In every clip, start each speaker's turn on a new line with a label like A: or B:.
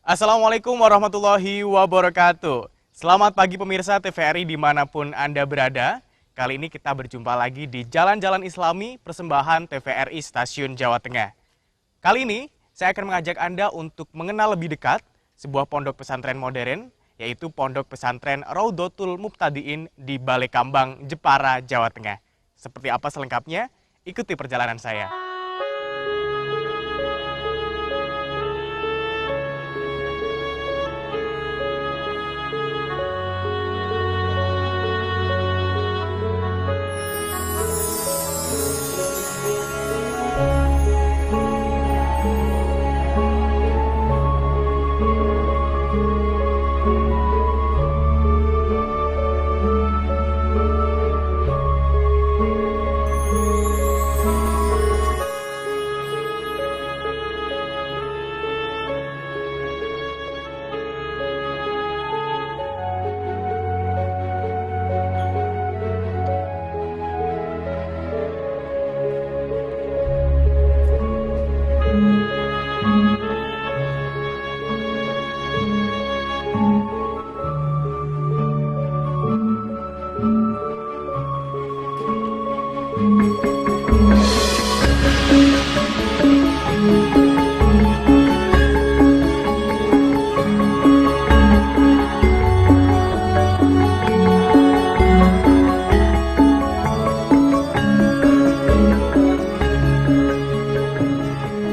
A: Assalamualaikum warahmatullahi wabarakatuh. Selamat pagi pemirsa TVRI dimanapun Anda berada. Kali ini kita berjumpa lagi di Jalan-Jalan Islami persembahan TVRI Stasiun Jawa Tengah. Kali ini saya akan mengajak Anda untuk mengenal lebih dekat sebuah pondok pesantren modern, yaitu Pondok Pesantren Raudhatul Mubtadiin di Balekambang, Jepara, Jawa Tengah. Seperti apa selengkapnya? Ikuti perjalanan saya.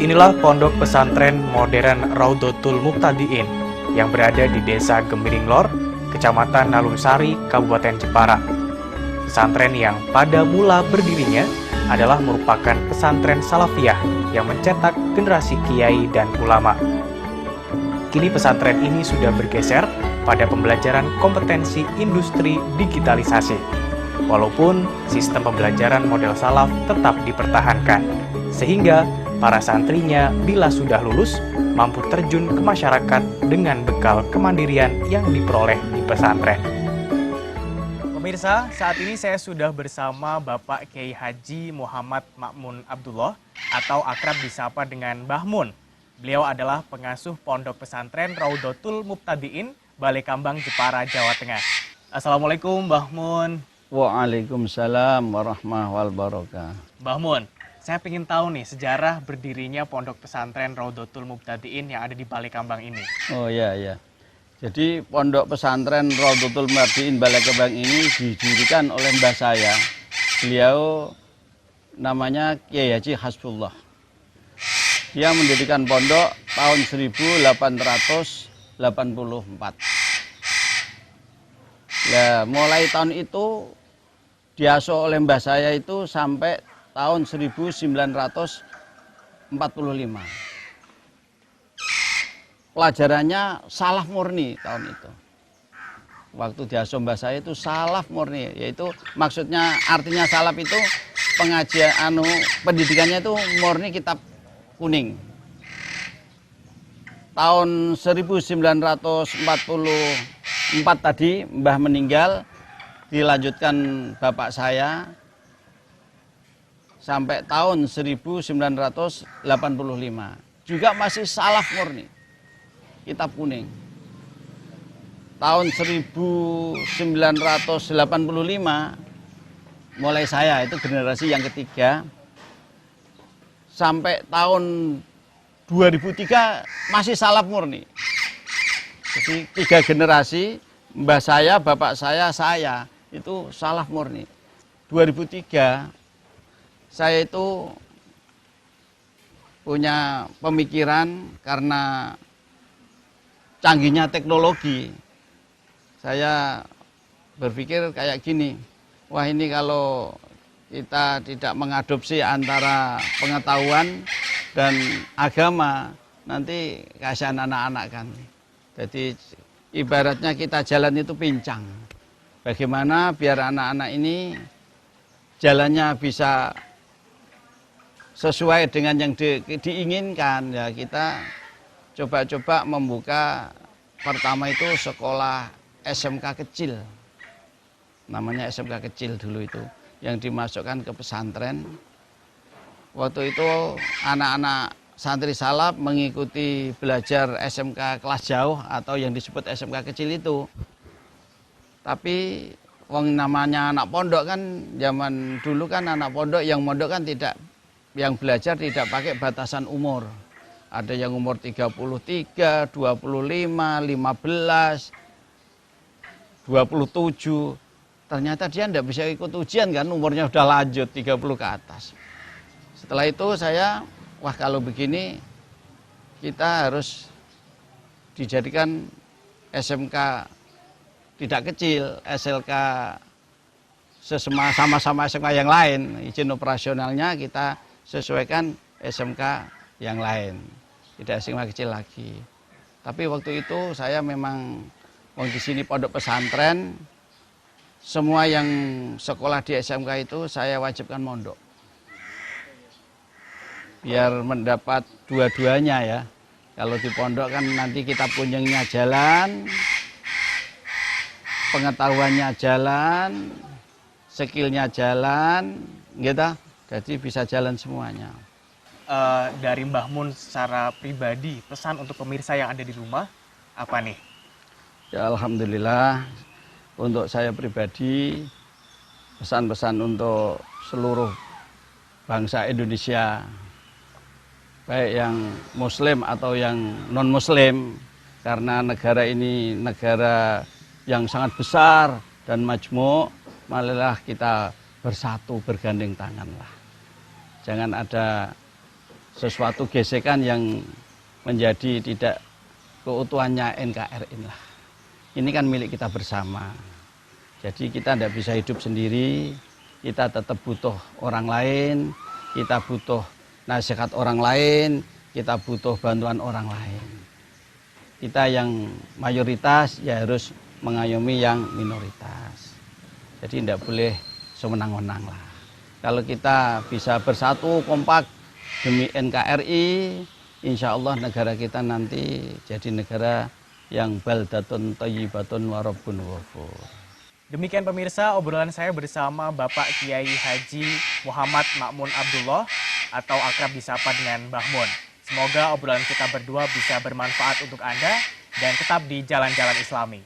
A: Inilah Pondok Pesantren Modern Raudhatul Mubtadiin yang berada di Desa Gemiring Lor, Kecamatan Nalungsari, Kabupaten Jepara. Pesantren yang pada mula berdirinya adalah merupakan pesantren salafiyah yang mencetak generasi kiai dan ulama. Kini pesantren ini sudah bergeser pada pembelajaran kompetensi industri digitalisasi. Walaupun sistem pembelajaran model salaf tetap dipertahankan, sehingga para santrinya bila sudah lulus mampu terjun ke masyarakat dengan bekal kemandirian yang diperoleh di pesantren. Pemirsa, saat ini saya sudah bersama Bapak Kiai Haji Muhammad Ma'mun Abdullah atau akrab disapa dengan Mbah Mun. Beliau adalah pengasuh Pondok Pesantren Raudhatul Mubtadiin, Balekambang, Jepara, Jawa Tengah. Assalamualaikum Mbah Mun.
B: Waalaikumsalam warahmatullahi wabarakatuh.
A: Mbah Mun, saya ingin tahu nih sejarah berdirinya Pondok Pesantren Raudhatul Mubtadiin yang ada di Balekambang ini.
B: Oh ya. Jadi Pondok Pesantren Raudhatul Mubtadiin Balekambang ini didirikan oleh mbah saya. Beliau namanya Kiai Haji Hasbullah. Dia mendirikan pondok tahun 1884. Ya, mulai tahun itu diasuh oleh mbah saya itu sampai tahun 1945. Pelajarannya salaf murni tahun itu. Waktu diasuh mbah saya itu salaf murni, yaitu maksudnya artinya salaf itu pengajian pendidikannya itu murni kitab kuning. Tahun 1944 tadi mbah meninggal, dilanjutkan bapak saya sampai tahun 1985. Juga masih salaf murni, kitab kuning. Tahun 1985, mulai saya, itu generasi yang ketiga, sampai tahun 2003 masih salaf murni. Jadi 3 generasi, mbah saya, bapak saya itu salaf murni. 2003 saya itu punya pemikiran karena canggihnya teknologi. Saya berpikir kayak gini, wah ini kalau kita tidak mengadopsi antara pengetahuan dan agama, nanti kasihan anak-anak kan. Jadi ibaratnya kita jalan itu pincang. Bagaimana biar anak-anak ini jalannya bisa sesuai dengan yang diinginkan, ya kita coba-coba membuka pertama itu sekolah SMK kecil, namanya SMK kecil dulu itu, yang dimasukkan ke pesantren. Waktu itu anak-anak santri salaf mengikuti belajar SMK kelas jauh atau yang disebut SMK kecil itu. Tapi wong namanya anak pondok kan, zaman dulu kan anak pondok yang mondok kan tidak, yang belajar tidak pakai batasan umur. Ada yang umur 33, 25, 15, 27. Ternyata dia tidak bisa ikut ujian kan, umurnya udah lanjut 30 ke atas. Setelah itu saya, wah kalau begini kita harus dijadikan SMK tidak kecil, SLK sama-sama SMK yang lain. Izin operasionalnya kita sesuaikan SMK yang lain, tidak SMK kecil lagi. Tapi waktu itu saya memang di sini pondok pesantren, semua yang sekolah di SMK itu saya wajibkan mondok. Biar mendapat dua-duanya ya. Kalau di pondok kan nanti kita punyanya jalan, pengetahuannya jalan, skillnya jalan, gitu. Jadi bisa jalan semuanya.
A: Dari Mbah Mun secara pribadi, pesan untuk pemirsa yang ada di rumah, apa nih?
B: Ya Alhamdulillah, untuk saya pribadi, pesan-pesan untuk seluruh bangsa Indonesia, baik yang muslim atau yang non-muslim, karena negara ini negara yang sangat besar dan majmuk, marilah kita bersatu bergandeng tanganlah. Jangan ada sesuatu gesekan yang menjadi tidak keutuhannya NKRI lah. Ini kan milik kita bersama. Jadi kita tidak bisa hidup sendiri, kita tetap butuh orang lain, kita butuh nasihat orang lain, kita butuh bantuan orang lain. Kita yang mayoritas ya harus mengayomi yang minoritas. Jadi tidak boleh sewenang-wenang lah. Kalau kita bisa bersatu kompak demi NKRI, insya Allah negara kita nanti jadi negara yang baldatun thayyibatun wa rabbun ghafur.
A: Demikian pemirsa obrolan saya bersama Bapak Kiai Haji Muhammad Ma'mun Abdullah atau akrab disapa dengan Mbah Mun. Semoga obrolan kita berdua bisa bermanfaat untuk Anda dan tetap di jalan-jalan Islami.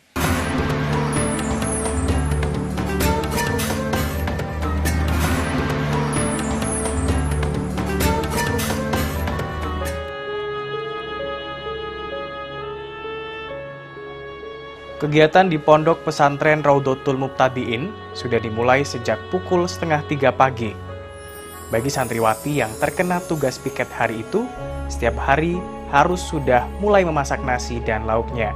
A: Kegiatan di Pondok Pesantren Raudhatul Muqtadiin sudah dimulai sejak pukul 2:30 pagi. Bagi santriwati yang terkena tugas piket hari itu, setiap hari harus sudah mulai memasak nasi dan lauknya.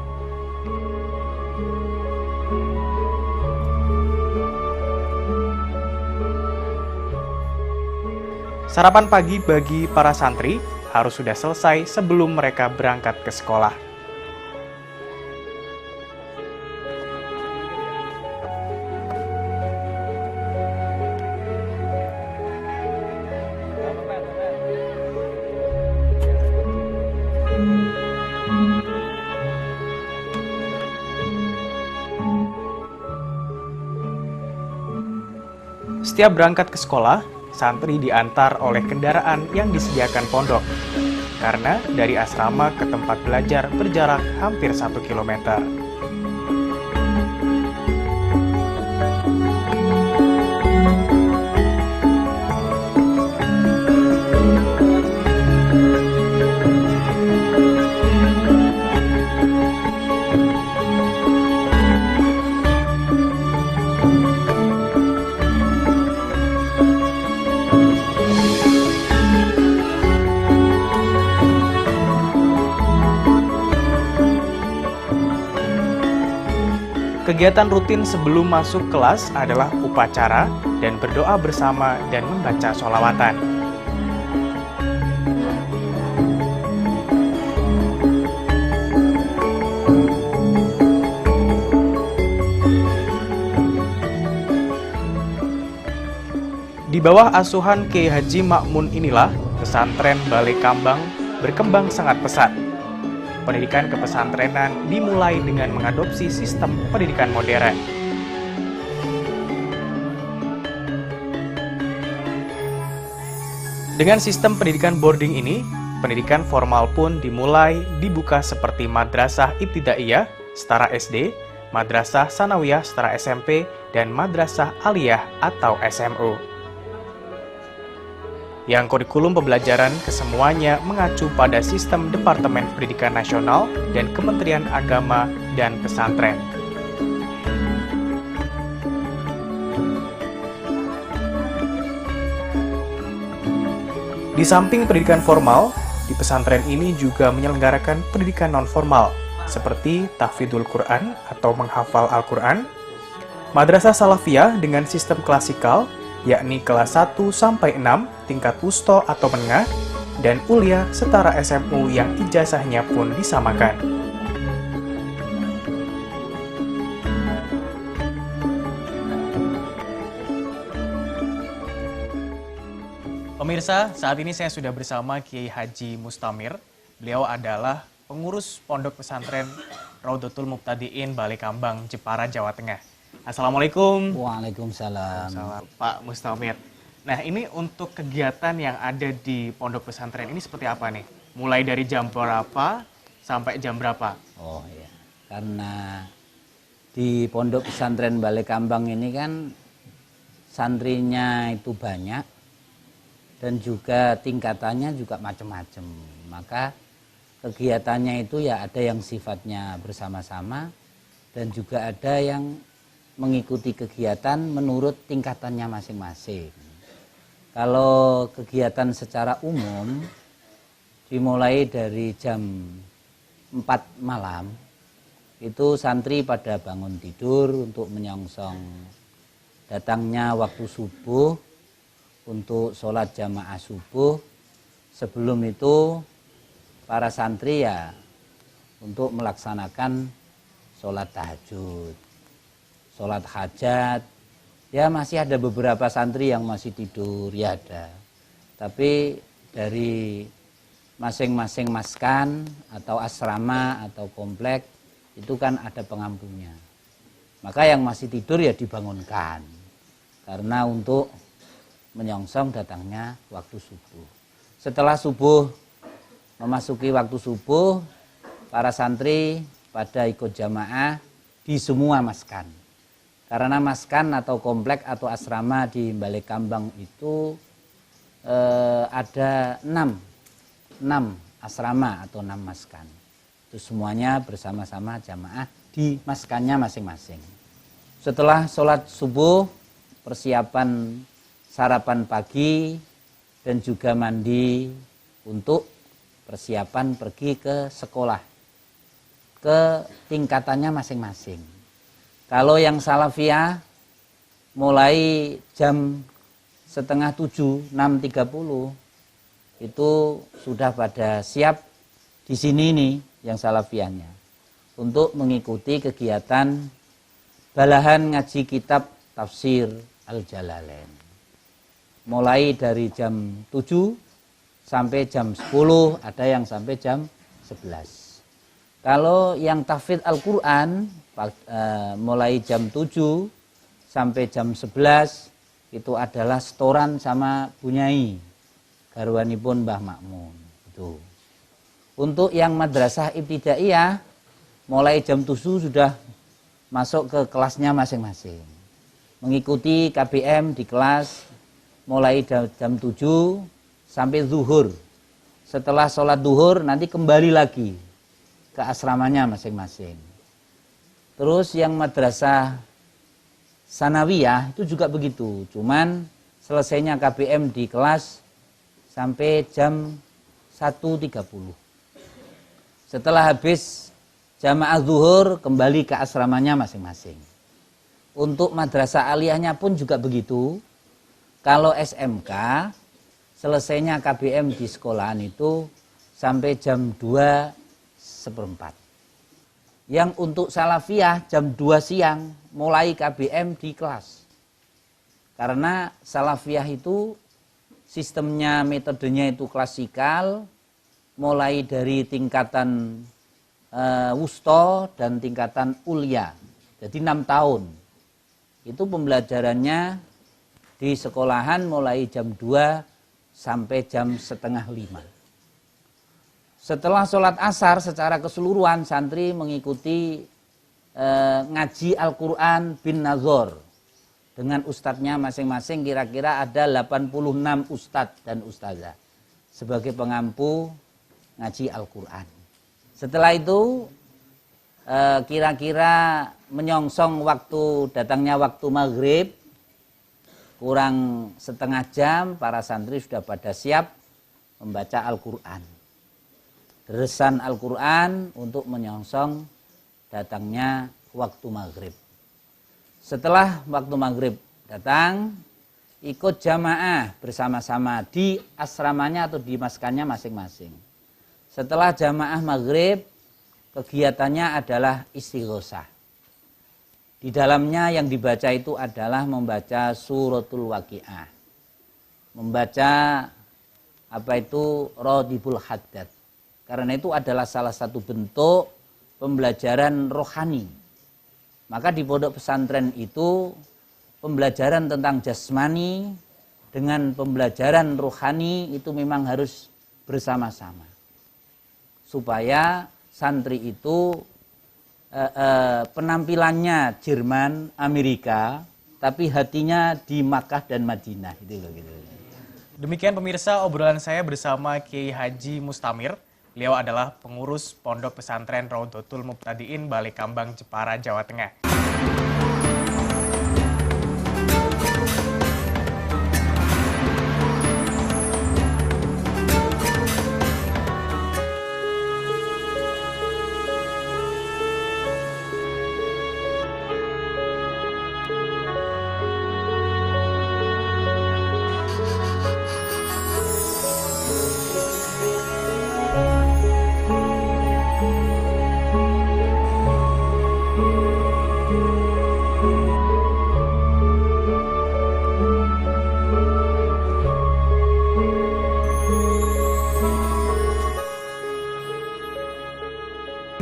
A: Sarapan pagi bagi para santri harus sudah selesai sebelum mereka berangkat ke sekolah. Setiap berangkat ke sekolah, santri diantar oleh kendaraan yang disediakan pondok. Karena dari asrama ke tempat belajar berjarak hampir 1 kilometer. Kegiatan rutin sebelum masuk kelas adalah upacara dan berdoa bersama dan membaca sholawatan. Di bawah asuhan Kiai Haji Ma'mun inilah, pesantren Balai Kambang berkembang sangat pesat. Pendidikan kepesantrenan dimulai dengan mengadopsi sistem pendidikan modern. Dengan sistem pendidikan boarding ini, pendidikan formal pun dibuka seperti Madrasah Ibtidaiyah setara SD, Madrasah Sanawiyah setara SMP, dan Madrasah Aliyah atau SMU. Yang kurikulum pembelajaran kesemuanya mengacu pada sistem Departemen Pendidikan Nasional dan Kementerian Agama dan Pesantren. Di samping pendidikan formal, di pesantren ini juga menyelenggarakan pendidikan non-formal, seperti tahfidzul Quran atau menghafal Al-Quran, Madrasah Salafiyah dengan sistem klasikal, yakni kelas 1 sampai 6, tingkat wusta atau menengah, dan ulia setara SMU yang ijazahnya pun disamakan. Pemirsa, saat ini saya sudah bersama Kiai Haji Mustamir. Beliau adalah pengurus Pondok Pesantren Raudhatul Muqtadiin Balekambang, Jepara, Jawa Tengah. Assalamualaikum.
C: Waalaikumsalam.
A: Salam, Pak Mustamir. Nah, ini untuk kegiatan yang ada di Pondok Pesantren ini seperti apa nih? Mulai dari jam berapa sampai jam berapa?
C: Oh iya, karena di Pondok Pesantren Balekambang ini kan santrinya itu banyak dan juga tingkatannya juga macam-macam. Maka kegiatannya itu ya ada yang sifatnya bersama-sama dan juga ada yang mengikuti kegiatan menurut tingkatannya masing-masing. Kalau kegiatan secara umum dimulai dari jam 4 malam, itu santri pada bangun tidur untuk menyongsong datangnya waktu subuh untuk sholat jamaah subuh. Sebelum itu para santri ya untuk melaksanakan sholat tahajud, sholat hajat. Ya masih ada beberapa santri yang masih tidur, ya ada. Tapi dari masing-masing maskan atau asrama atau komplek itu kan ada pengampunya. Maka yang masih tidur ya dibangunkan. Karena untuk menyongsong datangnya waktu subuh. Setelah subuh, memasuki waktu subuh, para santri pada ikut jamaah di semua maskan. Karena maskan atau komplek atau asrama di Balekambang itu ada 6 asrama atau 6 maskan. Itu semuanya bersama-sama jamaah di maskannya masing-masing. Setelah sholat subuh, persiapan sarapan pagi dan juga mandi untuk persiapan pergi ke sekolah, ke tingkatannya masing-masing. Kalau yang salafiyah mulai jam 6:30, 6.30 itu sudah pada siap di sini nih yang salafiyahnya untuk mengikuti kegiatan balahan ngaji kitab tafsir Al-Jalalain. Mulai dari jam 7 sampai jam 10, ada yang sampai jam 11. Kalau yang tahfidz Al-Quran mulai jam 7 sampai jam 11 itu adalah setoran sama Bunyai, garwanipun Mbah Makmun. Itu. Untuk yang madrasah ibtidaiyah mulai jam 7 sudah masuk ke kelasnya masing-masing. Mengikuti KBM di kelas mulai jam 7 sampai zuhur. Setelah sholat zuhur nanti kembali lagi ke asramanya masing-masing. Terus yang madrasah sanawiyah itu juga begitu. Cuman selesainya KBM di kelas sampai jam 1.30. Setelah habis jamaah zuhur kembali ke asramanya masing-masing. Untuk madrasah aliyahnya pun juga begitu. Kalau SMK selesainya KBM di sekolahan itu sampai jam 2:15. Yang untuk salafiyah jam 2 siang mulai KBM di kelas. Karena salafiyah itu sistemnya, metodenya itu klasikal, mulai dari tingkatan wusta dan tingkatan ulia. Jadi 6 tahun. Itu pembelajarannya di sekolahan mulai jam 2 sampai jam 4:30. Setelah sholat asar secara keseluruhan santri mengikuti ngaji Al-Quran bin Nazor dengan ustadznya masing-masing. Kira-kira ada 86 ustadz dan ustazah sebagai pengampu ngaji Al-Quran. Setelah itu kira-kira menyongsong datangnya waktu maghrib, kurang setengah jam para santri sudah pada siap membaca Al-Quran. Deresan Al-Quran untuk menyongsong datangnya waktu maghrib. Setelah waktu maghrib datang, ikut jamaah bersama-sama di asramanya atau di maskannya masing-masing. Setelah jamaah maghrib, kegiatannya adalah istighosah. Di dalamnya yang dibaca itu adalah membaca suratul Waqiah. Membaca Radibul Haddad. Karena itu adalah salah satu bentuk pembelajaran rohani. Maka di pondok pesantren itu pembelajaran tentang jasmani dengan pembelajaran rohani itu memang harus bersama-sama. Supaya santri itu penampilannya Jerman, Amerika, tapi hatinya di Makkah dan Madinah. Gitu.
A: Demikian pemirsa obrolan saya bersama Kiai Haji Mustamir. Beliau adalah pengurus Pondok Pesantren Raudhatul Mubtadiin Balekambang, Jepara, Jawa Tengah.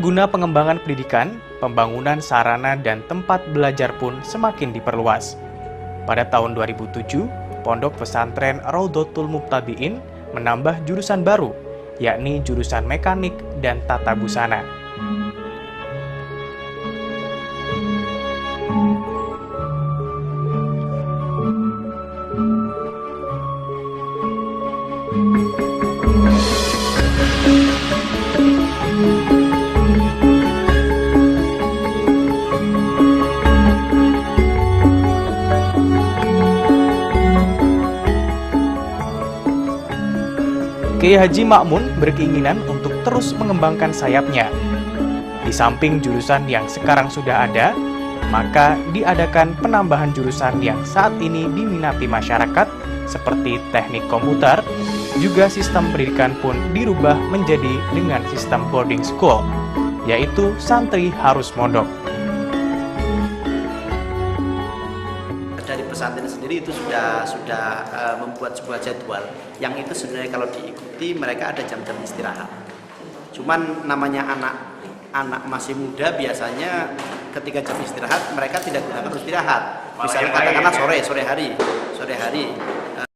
A: Guna pengembangan pendidikan, pembangunan sarana dan tempat belajar pun semakin diperluas. Pada tahun 2007, Pondok Pesantren Raudhatul Mubtadiin menambah jurusan baru, yakni jurusan mekanik dan tata busana. Kiai Haji Ma'mun berkeinginan untuk terus mengembangkan sayapnya. Di samping jurusan yang sekarang sudah ada, maka diadakan penambahan jurusan yang saat ini diminati masyarakat seperti teknik komputer. Juga sistem pendidikan pun dirubah menjadi dengan sistem boarding school, yaitu santri harus mondok.
D: Dari pesantren sendiri itu sudah membuat sebuah jadwal yang itu sebenarnya kalau diikuti mereka ada jam-jam istirahat. Cuman namanya anak masih muda biasanya ketika jam istirahat mereka tidak gunakan istirahat. Misalnya katakanlah sore hari.